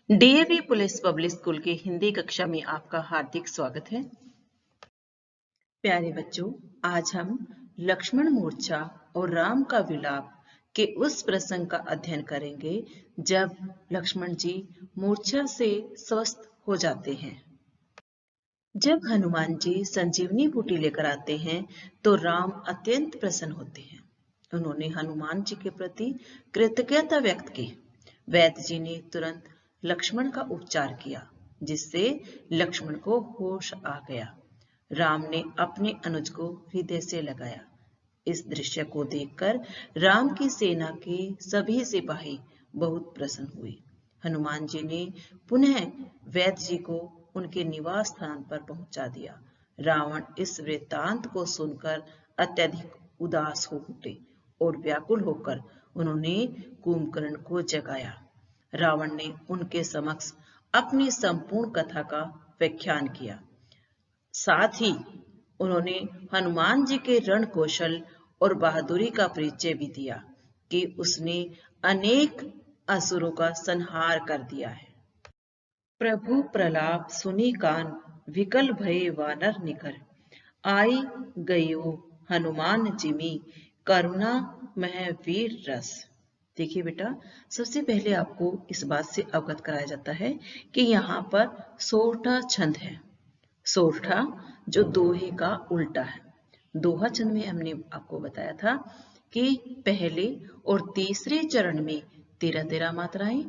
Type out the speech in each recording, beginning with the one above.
DAV police public school की हिंदी कक्षा में आपका हार्दिक स्वागत है। प्यारे बच्चों, आज हम लक्ष्मण मूर्छा और राम का विलाप के उस प्रसंग का अध्ययन करेंगे जब लक्ष्मण जी मूर्छा से स्वस्थ हो जाते हैं। जब हनुमान जी संजीवनी बूटी लेकर आते हैं तो राम अत्यंत प्रसन्न होते हैं। उन्होंने हनुमान जी के प्रति कृतज्ञता व्यक्त की। वैद्य जी ने तुरंत लक्ष्मण का उपचार किया, जिससे लक्ष्मण को होश आ गया। राम ने अपने अनुज को हृदय से लगाया। इस दृश्य को देखकर राम की सेना के सभी सिपाही बहुत प्रसन्न हुए। हनुमान जी ने पुनः वैद्य जी को उनके निवास स्थान पर पहुंचा दिया। रावण इस वृत्तांत को सुनकर अत्यधिक उदास हो उठे और व्याकुल होकर उन्होंने कुंभकर्ण को जगाया। रावण ने उनके समक्ष अपनी संपूर्ण कथा का व्याख्यान किया। साथ ही उन्होंने हनुमान जी के रण कौशल और बहादुरी का परिचय भी दिया कि उसने अनेक असुरों का संहार कर दिया है। प्रभु प्रलाप सुनी कान, विकल भये वानर निकर। आई गयो हनुमान जिमी, करुणा मह वीर रस। देखिए बेटा, सबसे पहले आपको इस बात से अवगत कराया जाता है कि यहाँ पर सोरठा छंद है। सोरठा जो दोहे का उल्टा है। दोहा छंद में हमने आपको बताया था कि पहले और तीसरे चरण में 13-13 मात्राएं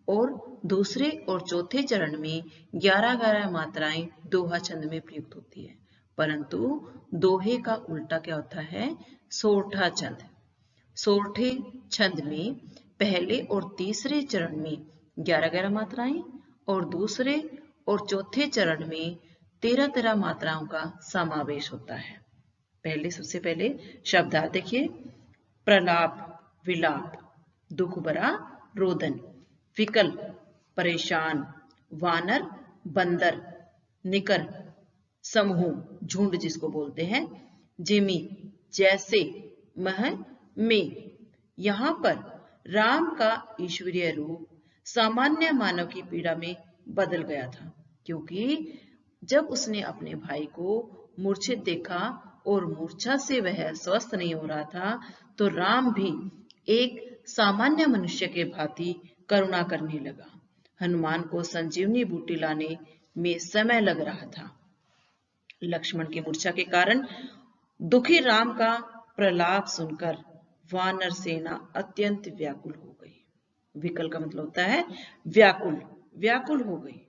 और दूसरे और चौथे चरण में 11-11 मात्राएं दोहा छंद में प्रयुक्त होती है, परंतु दोहे का उल्टा क्या होता है? सोरठा छंद। सोरठे छंद में पहले और तीसरे चरण में 11-11 मात्राएं और दूसरे और चौथे चरण में 13-13 मात्राओं का समावेश होता है। सबसे पहले शब्दार्थ देखिए। प्रलाप विलाप, दुख भरा रोदन, विकल परेशान, वानर बंदर, निकर समूह झुंड जिसको बोलते हैं, जिमी जैसे, मह में। यहाँ पर राम का ईश्वरीय रूप सामान्य मानव की पीड़ा में बदल गया था, क्योंकि जब उसने अपने भाई को मूर्छित देखा और मूर्छा से वह स्वस्थ नहीं हो रहा था, तो राम भी एक सामान्य मनुष्य के भांति करुणा करने लगा। हनुमान को संजीवनी बूटी लाने में समय लग रहा था। लक्ष्मण की मूर्छा के कारण दुखी राम का प्रलाप सुनकर वानर सेना अत्यंत व्याकुल हो गई। विकल का मतलब होता है व्याकुल, व्याकुल हो गई।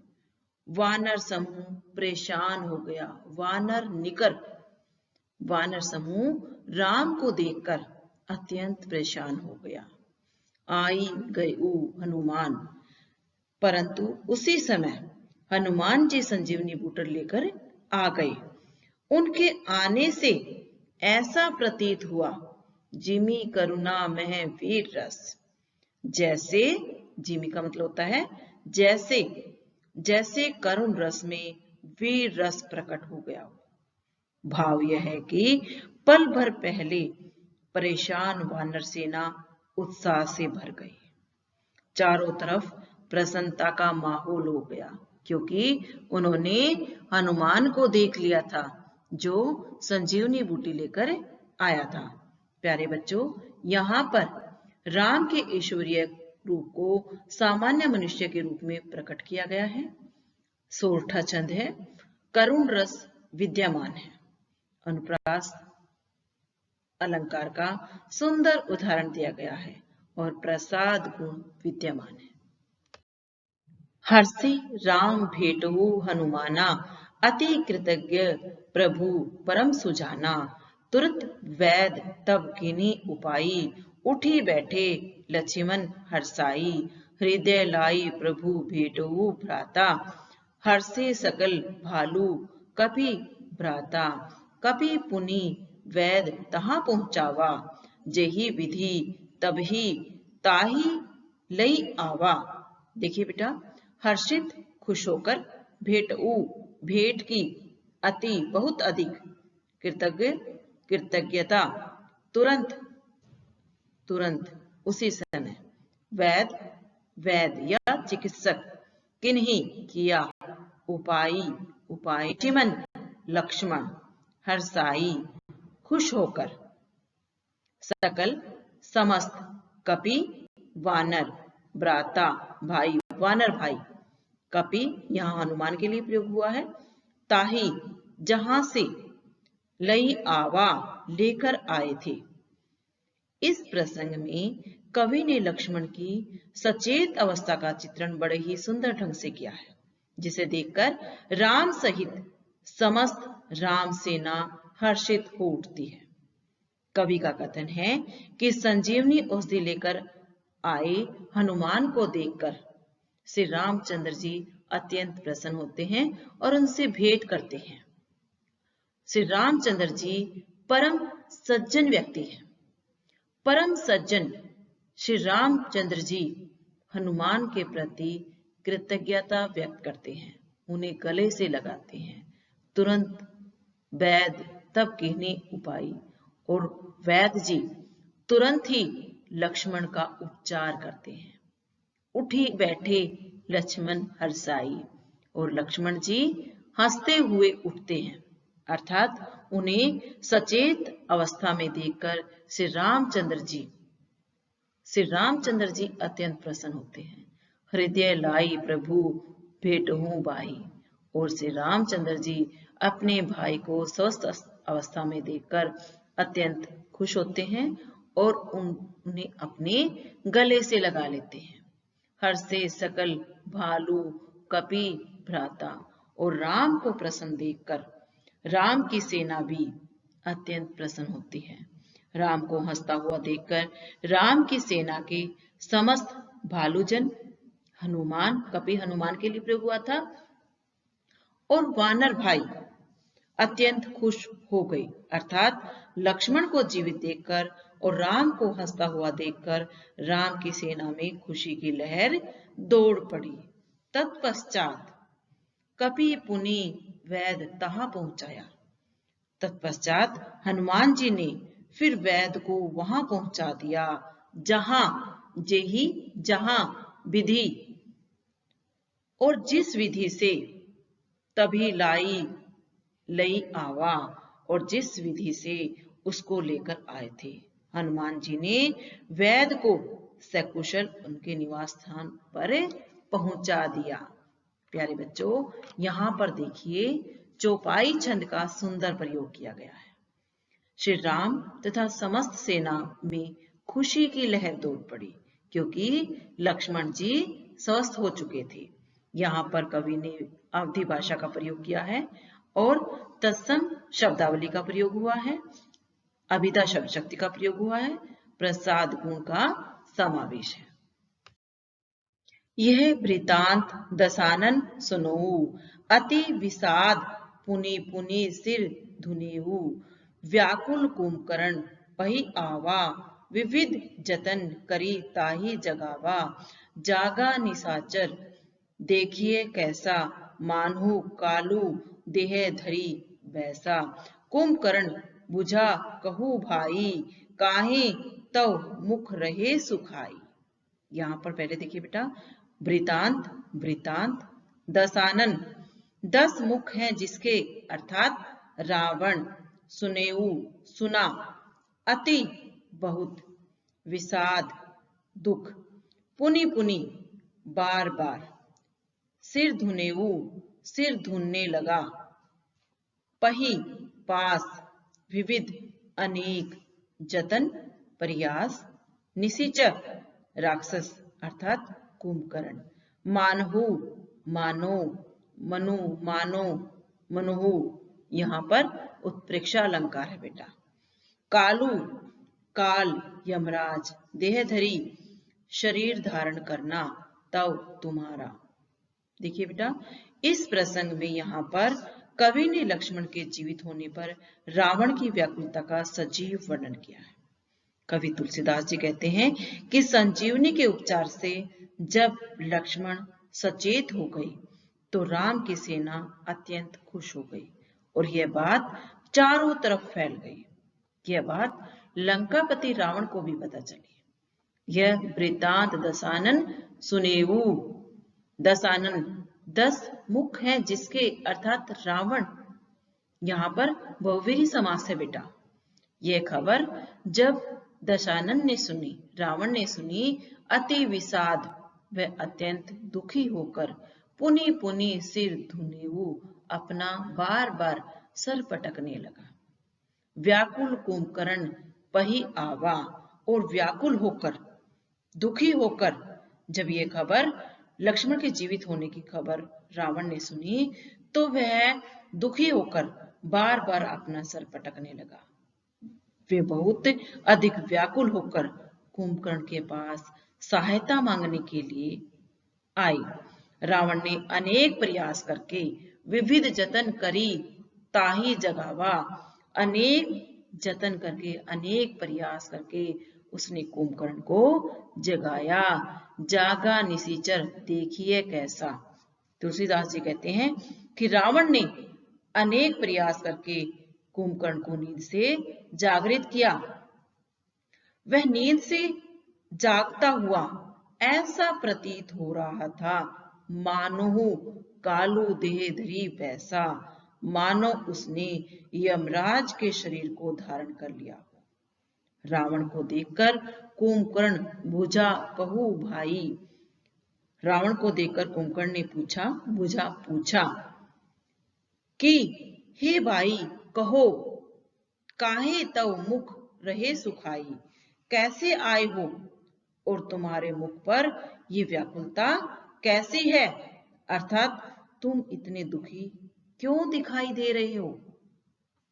वानर समूह परेशान हो गया। वानर निकर, वानर समूह राम को देखकर अत्यंत परेशान हो गया। आई गयो हनुमान, परंतु उसी समय हनुमान जी संजीवनी बूटी लेकर आ गए। उनके आने से ऐसा प्रतीत हुआ, जिमी करुणा मह वीर रस। जैसे, जिमी का मतलब होता है जैसे, जैसे करुण रस में वीर रस प्रकट हो गया। भाव यह है कि पल भर पहले परेशान वानर सेना उत्साह से भर गई। चारों तरफ प्रसन्नता का माहौल हो गया, क्योंकि उन्होंने हनुमान को देख लिया था जो संजीवनी बूटी लेकर आया था। प्यारे बच्चों, यहाँ पर राम के ईश्वरीय रूप को सामान्य मनुष्य के रूप में प्रकट किया गया है। सोरठा छंद है, करुण रस विद्यमान है। अनुप्रास अलंकार का सुंदर उदाहरण दिया गया है और प्रसाद गुण विद्यमान है। हर्षि राम भेटहु हनुमाना, अति कृतज्ञ प्रभु परम सुजाना। तुरत वैद तब कीनी उपाई, उठी बैठे लक्ष्मण हर्षाई। हृदय लाई प्रभु भेटहु भ्राता, हर्षे सकल भालू कपि भ्राता। कपि पुनि वैद तहाँ पहुंचावा, जेहि विधि तबहि ताहि लई आवा। देखिए बेटा, हर्षित खुश होकर, भेटऊ भेंट की, अति बहुत अधिक, कृतज्ञ कृतज्ञता, तुरंत तुरंत उसी समय, वैद वैद या चिकित्सक, किन्हीं किया उपाई उपाय चिमन लक्ष्मण हर्षाई खुश होकर सकल समस्त कपि वानर भ्राता भाई वानर भाई कपि यहाँ हनुमान के लिए प्रयोग हुआ है। ताही जहां से लई आवा लेकर आए थे। इस प्रसंग में कवि ने लक्ष्मण की सचेत अवस्था का चित्रण बड़े ही सुंदर ढंग से किया है, जिसे देखकर राम सहित समस्त राम सेना हर्षित हो उठती है। कवि का कथन है कि संजीवनी औषधि लेकर आए हनुमान को देखकर श्री रामचंद्र जी अत्यंत प्रसन्न होते हैं और उनसे भेंट करते हैं। श्री रामचंद्र जी परम सज्जन व्यक्ति हैं। परम सज्जन श्री रामचंद्र जी हनुमान के प्रति कृतज्ञता व्यक्त करते हैं, उन्हें गले से लगाते हैं। तुरंत वैद्य तब कहने उपाय और वैद्य जी तुरंत ही लक्ष्मण का उपचार करते हैं। उठी बैठे लक्ष्मण हर्षाई और लक्ष्मण जी हंसते हुए उठते हैं, अर्थात उन्हें सचेत अवस्था में देखकर श्री रामचंद्र जी अत्यंत प्रसन्न होते हैं। हृदय लाई प्रभु भेंटहूं बाई, और श्री रामचंद्र जी अपने भाई को स्वस्थ अवस्था में देखकर अत्यंत खुश होते हैं और उन्हें अपने गले से लगा लेते हैं। हर्ष से सकल भालू कपि भ्राता, और राम को प्रसन्न देखकर राम की सेना भी अत्यंत प्रसन्न होती है। राम को हंसता हुआ देखकर राम की सेना के समस्त भालूजन हनुमान कपि हनुमान के लिए प्रयोग हुआ था और वानर भाई अत्यंत खुश हो गई, अर्थात लक्ष्मण को जीवित देखकर और राम को हंसता हुआ देखकर राम की सेना में खुशी की लहर दौड़ पड़ी। तत्पश्चात कपि पुनि वैद्य तहां पहुंचाया। तत्पश्चात हनुमान जी ने फिर वैद्य को वहां पहुंचा दिया जहां विधि और जिस विधि से तभी लई आवा, और जिस विधि से उसको लेकर आए थे। हनुमान जी ने वैद्य को सकुशल उनके निवास स्थान पर पहुंचा दिया। प्यारे बच्चों, यहाँ पर देखिए चौपाई छंद का सुंदर प्रयोग किया गया है। श्री राम तथा समस्त सेना में खुशी की लहर दौड़ पड़ी, क्योंकि लक्ष्मण जी स्वस्थ हो चुके थे। यहाँ पर कवि ने अवधि भाषा का प्रयोग किया है और तत्सम शब्दावली का प्रयोग हुआ है, अभिधा शब्द शक्ति का प्रयोग हुआ है, प्रसाद गुण का समावेश है। यह वृतांत दसानन सुनऊ, अति विषाद पुनि पुनि सिर धुनेऊ, व्याकुल कुंभकर्ण पही आवा, विविध जतन करी ताही जगावा, जागा निशाचर देखिए कैसा, मानहु कालू देह धरी वैसा, कुंभकर्ण बुझा कहू भाई, काहे तव मुख रहे सुखाई। यहाँ पर पहले देखिए बेटा, वृतांत दसानन 10 मुख हैं जिसके, अर्थात रावण, सुनेऊ सुना, अति बहुत, विषाद दुख, पुनि पुनि बार बार, सिर धुनेऊ सिर धुनने लगा, पही पास, विविध अनेक, जतन प्रयास, निशिचर राक्षस अर्थात कुंभकर्ण, मानहु मानो, मनु मानो, मनुहु यहाँ पर उत्प्रेक्षा अलंकार है बेटा, कालू काल यमराज, देहधरी शरीर धारण करना, तव तुम्हारा। देखिए बेटा, इस प्रसंग में यहाँ पर कवि ने लक्ष्मण के जीवित होने पर रावण की व्याकुलता का सजीव वर्णन किया है। कवि तुलसीदास जी कहते हैं कि संजीवनी के उपचार से जब लक्ष्मण सचेत हो गई तो राम की सेना अत्यंत खुश हो गई और यह बात चारों तरफ फैल गई। यह बात लंकापति रावण को भी पता चली। यह वृतांत दसानन सुनेऊ दशानन 10 मुख हैं जिसके अर्थात रावण। यहाँ पर बहुवीरी समास है बेटा। यह खबर जब दशानन ने सुनी, रावण ने सुनी, अति विषाद वह अत्यंत दुखी होकर पुनि पुनि सिर धुनेऊ अपना बार बार सर पटकने लगा। व्याकुल कुंभकर्ण पही आवा, और व्याकुल होकर, दुखी होकर जब ये खबर, लक्ष्मण के जीवित होने की खबर रावण ने सुनी, तो वह दुखी होकर बार बार अपना सर पटकने लगा। वे बहुत अधिक व्याकुल होकर कुंभकर्ण के पास सहायता मांगने के लिए आई। रावण ने अनेक प्रयास करके विविध जतन करी ताही जगावा, अनेक जतन करके, अनेक प्रयास करके उसने कुंभकर्ण को जगाया। जागा निशिचर देखिए कैसा। तुलसीदास जी कहते हैं कि रावण ने अनेक प्रयास करके कुंभकर्ण को नींद से जागृत किया। वह नींद से जागता हुआ ऐसा प्रतीत हो रहा था मानो कालू देह धरी वैसा, मानो उसने यमराज के शरीर को धारण कर लिया। रावण को देखकर कुंभकर्ण बुझा कहू भाई। रावण को देखकर कुंभकर्ण ने पूछा कि हे भाई कहो, काहे तव मुख रहे सुखाई, कैसे आए हो और तुम्हारे मुख पर ये व्याकुलता कैसी है, अर्थात तुम इतने दुखी क्यों दिखाई दे रहे हो।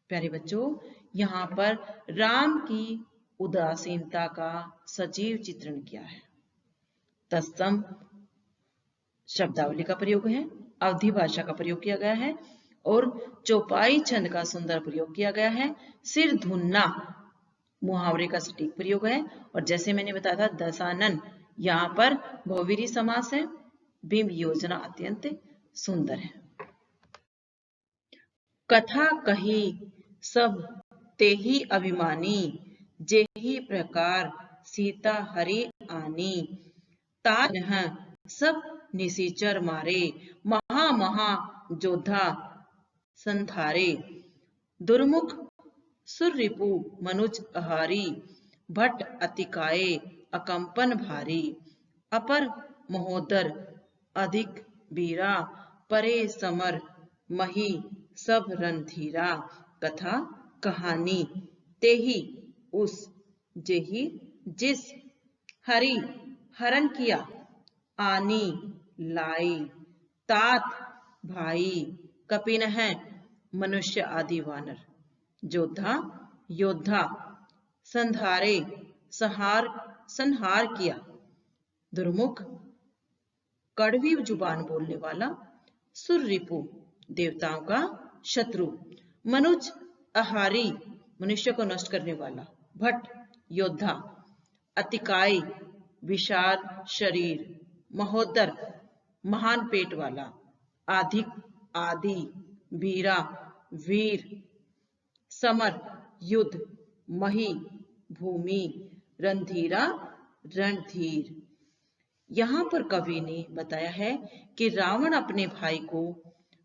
प्यारे बच्चों, यहाँ पर राम की उदासीनता का सजीव चित्रण किया है। तत्सम शब्दावली का प्रयोग है, अवधि भाषा का प्रयोग किया गया है और चौपाई छंद का सुंदर प्रयोग किया गया है। सिर धुनना मुहावरे का सटीक प्रयोग है। और जैसे मैंने बताया था दशानन, यहाँ पर बहुवीरी समास है। बिंब योजना अत्यंत सुंदर है। कथा कही सब तेहि अभिमानी, जेहि प्रकार सीता हरि आनी। ताज सब निशिचर मारे, महा महा जोधा संधारे। दुर्मुख सुररिपु मनुज आहारी, भट्ट अतिकाये अकंपन भारी। अपर महोदर अधिक वीरा, परे समर मही सब रणधीरा। कथा कहानी तेहि उस, जेहि जिस, हरि हरण किया, आनी लाई, तात भाई, कपिनह मनुष्य आदि वानर, जोधा योद्धा, संधारे संहार किया। दुर्मुख कड़वी जुबान बोलने वाला, सुररिपु देवताओं का शत्रु, मनुज आहारी मनुष्य को नष्ट करने वाला, भट्ट योद्धा, अतिकाय विशाल शरीर, महोदर महान पेट वाला, अधिक आदि, वीरा वीर, समर युद्ध, मही भूमि, रणधीरा रणधीर। यहाँ पर कवि ने बताया है कि रावण अपने भाई को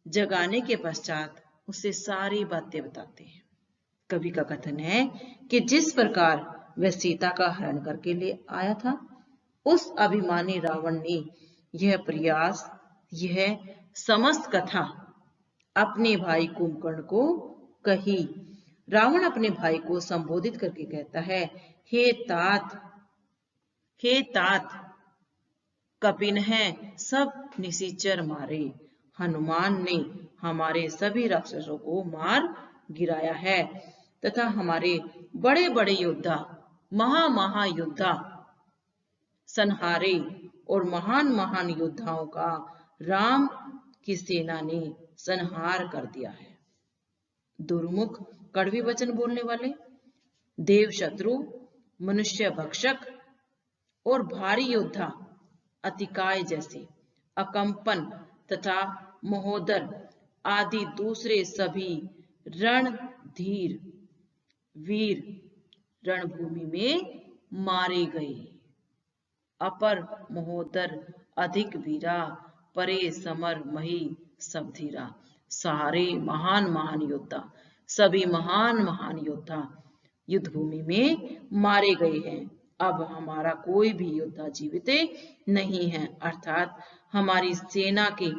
जगाने के पश्चात उसे सारी बातें बताते हैं। कवि का कथन है कि जिस प्रकार वह सीता का हरण करके ले आया था, उस अभिमानी रावण ने यह प्रयास, यह समस्त कथा अपने भाई कुंभकर्ण को कही। रावण अपने भाई को संबोधित करके कहता है, हे तात कपिनह सब निशिचर मारे। हनुमान ने हमारे सभी राक्षसों को मार गिराया है तथा हमारे बड़े बड़े योद्धा, महा योद्धा संहारे और महान महान योद्धाओं का राम की सेना ने संहार कर दिया है। दुर्मुख कड़वी वचन बोलने वाले, देव शत्रु, मनुष्य भक्षक और भारी योद्धा, अतिकाय जैसे, अकंपन तथा महोदर आदि दूसरे सभी रणधीर वीर रणभूमि में मारे गए। अपर महोदर अधिक वीरा, परे समर मही सब धीरा। सारे महान महान योद्धा, सभी महान महान योद्धा युद्ध भूमि में मारे गए हैं। अब हमारा कोई भी योद्धा जीवित नहीं है, अर्थात हमारी सेना के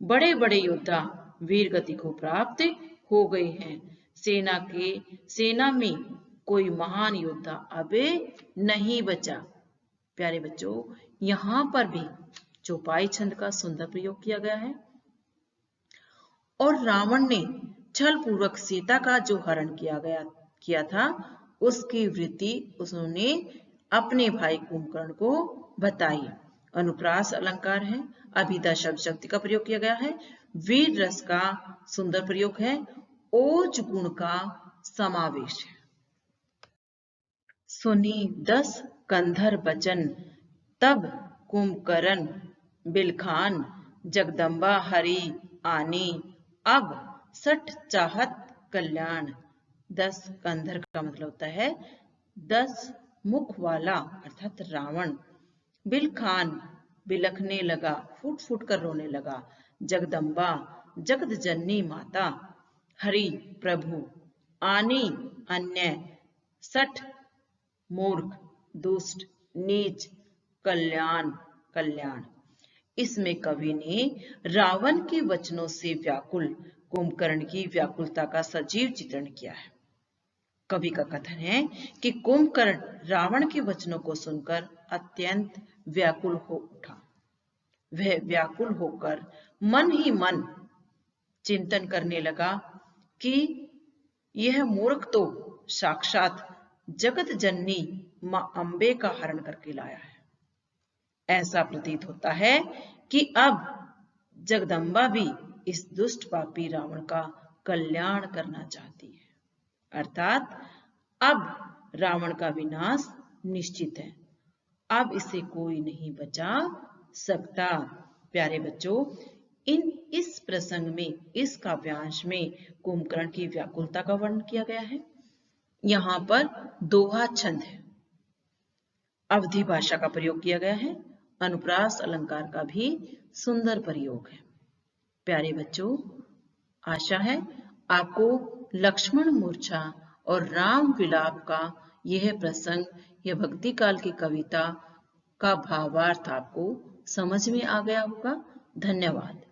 बड़े बड़े योद्धा वीर गति को प्राप्त हो गए हैं। सेना में कोई महान योद्धा अब नहीं बचा। प्यारे बच्चों, यहाँ पर भी चौपाई छंद का सुंदर प्रयोग किया गया है। और रावण ने छल पूर्वक सीता का जो हरण किया था, उसकी वृत्ति उसने अपने भाई कुंभकर्ण को बताई। अनुप्रास अलंकार है, अभिधा शब्द शक्ति का प्रयोग किया गया है, वीर रस का सुंदर प्रयोग है, ओज गुण का समावेश है। सुनी 10 कंधर बचन तब कुंभकर्ण बिलखान, जगदम्बा हरि आनी अब सठ चाहत कल्याण। 10 कंधर का मतलब होता है 10 मुख वाला अर्थात रावण। बिलखान बिलखने लगा, फूट फूट कर रोने लगा। जगदम्बा जगत जननी माता, हरि प्रभु, आनी अन्य, सठ मूर्ख दुष्ट नीच, कल्याण कल्याण। इसमें कवि ने रावण के वचनों से व्याकुल कुंभकर्ण की व्याकुलता का सजीव चित्रण किया है। कवि का कथन है कि कुंभकर्ण रावण के वचनों को सुनकर अत्यंत व्याकुल हो उठा। वह व्याकुल होकर मन ही मन चिंतन करने लगा कि यह मूर्ख तो साक्षात जगत जननी मां अंबे का हरण करके लाया है। ऐसा प्रतीत होता है कि अब जगदम्बा भी इस दुष्ट पापी रावण का कल्याण करना चाहती है, अर्थात अब रावण का विनाश निश्चित है, अब इसे कोई नहीं बचा सकता। प्यारे बच्चों, इस प्रसंग में, इस काव्यांश में कुंभकर्ण की व्याकुलता का वर्णन किया गया है। यहाँ पर दोहा छंद है, अवधि भाषा का प्रयोग किया गया है, अनुप्रास अलंकार का भी सुंदर प्रयोग है। प्यारे बच्चों, आशा है आपको लक्ष्मण मूर्छा और राम विलाप का यह प्रसंग, यह भक्ति काल की कविता का भावार्थ आपको समझ में आ गया होगा। धन्यवाद।